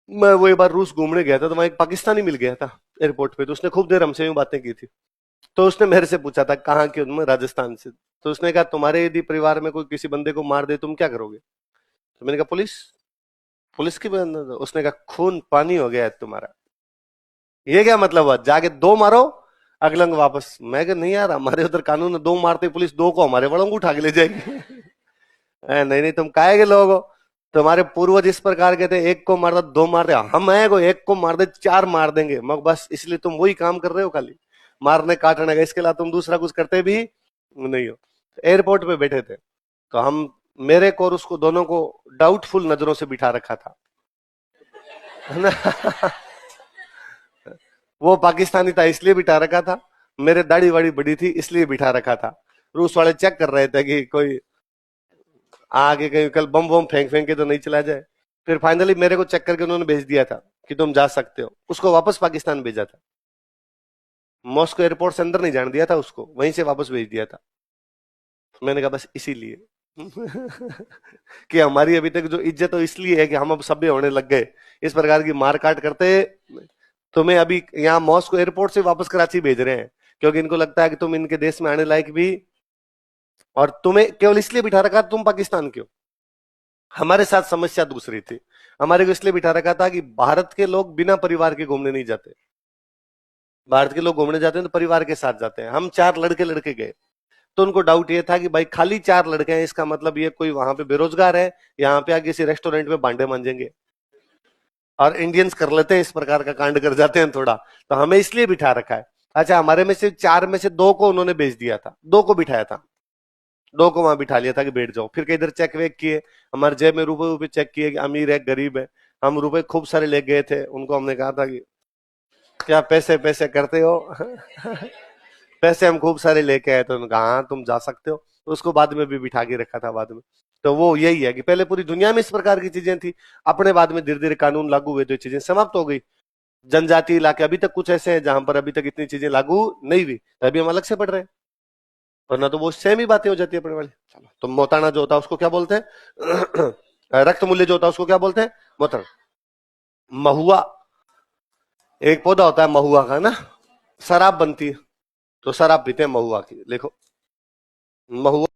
मैं वो एक बार रूस घूमने गया था, तो वहां एक पाकिस्तानी मिल गया था एयरपोर्ट पे। तो उसने खूब देर हमसे यूं बातें की थी। तो उसने मेरे से पूछा था कहाँ के हो? मैं राजस्थान से। तो उसने कहा तुम्हारे यदि परिवार में कोई किसी बंदे को मार दे तुम क्या करोगे? तो मैंने कहा पुलिस। पुलिस की उसने कहा खून पानी हो गया है तुम्हारा। ये क्या मतलब हुआ? जाके दो मारो, अगलंग वापस। मैं कहा नहीं यार, हमारे उधर कानून है, दो मारते ही पुलिस दो को हमारे वड़ों उठा के ले जाएगी। नहीं नहीं, तुम काहे के लोग हो? तुम्हारे पूर्वज इस प्रकार के थे, एक को मार दो दो मार दे, हम है को एक को मार दे चार मार देंगे। मगर बस इसलिए तुम वही काम कर रहे हो, खाली मारने काटने का, इसके अलावा तुम दूसरा कुछ करते भी नहीं हो। एयरपोर्ट पे बैठे थे, तो हम, मेरे को और उसको दोनों को डाउटफुल नजरों से बिठा रखा था, है ना। वो पाकिस्तानी था इसलिए बिठा रखा था, मेरे दाढ़ी वाड़ी बड़ी थी इसलिए बिठा रखा था। रूस वाले चेक कर रहे थे कि कोई आगे कहीं कल बम बम फेंक फेंक के तो नहीं चला जाए। फिर फाइनली मेरे को चेक करके उन्होंने भेज दिया था कि तुम जा सकते हो। उसको वापस पाकिस्तान भेजा था। मॉस्को एयरपोर्ट से अंदर नहीं जाने दिया था उसको, वहीं से वापस भेज दिया था। मैंने कहा बस इसीलिए। कि हमारी अभी तक जो इज्जत हो इसलिए है कि हम अब सभ्य होने लग गए, इस प्रकार की मार काट करते। तुम्हें अभी यहाँ मॉस्को एयरपोर्ट से वापस कराची भेज रहे हैं, क्योंकि इनको लगता है कि तुम इनके देश में आने लायक भी, और तुम्हें केवल इसलिए बिठा रखा तुम पाकिस्तान के हो। हमारे साथ समस्या दूसरी थी। हमारे को इसलिए बिठा रखा था कि भारत के लोग बिना परिवार के घूमने नहीं जाते। भारत के लोग घूमने जाते हैं तो परिवार के साथ जाते हैं। हम चार लड़के लड़के गए, तो उनको डाउट ये था कि भाई खाली चार लड़के हैं, इसका मतलब ये कोई वहां पे बेरोजगार है, यहाँ पे आगे किसी रेस्टोरेंट में भांडे मांजेंगे। और इंडियंस कर लेते हैं इस प्रकार का कांड कर जाते हैं थोड़ा, तो हमें इसलिए बिठा रखा है। अच्छा, हमारे में से चार में से दो को उन्होंने भेज दिया था, दो को बिठाया था, दो को वहां बिठा लिया था कि बैठ जाओ। फिर कई इधर चेक वेक किए, हमारे जेब में रुपए रुपए चेक किए कि अमीर है गरीब है। हम रुपए खूब सारे ले गए थे, उनको हमने कहा था कि क्या पैसे पैसे करते हो? पैसे हम खूब सारे लेके आए, तो उन्होंने कहा हाँ तुम जा सकते हो। तो उसको बाद में भी बिठा के रखा था बाद में। तो वो यही है कि पहले पूरी दुनिया में इस प्रकार की चीजें थी, अपने बाद में धीरे धीरे कानून लागू हुए तो ये चीजें समाप्त हो गई। जनजातीय इलाके अभी तक कुछ ऐसे हैं जहां पर अभी तक इतनी चीजें लागू नहीं हुई, तभी हम अलग से पढ़ रहे हैं। वरना तो वो सेम ही बातें हो जाती है अपने वाली। चलो, तो मोताना जो होता है उसको क्या बोलते हैं? रक्त मूल्य जो होता है उसको क्या बोलते हैं? मोताना। महुआ, एक पौधा होता है महुआ का ना, शराब बनती है, तो शराब पीते हैं महुआ की। देखो, महुआ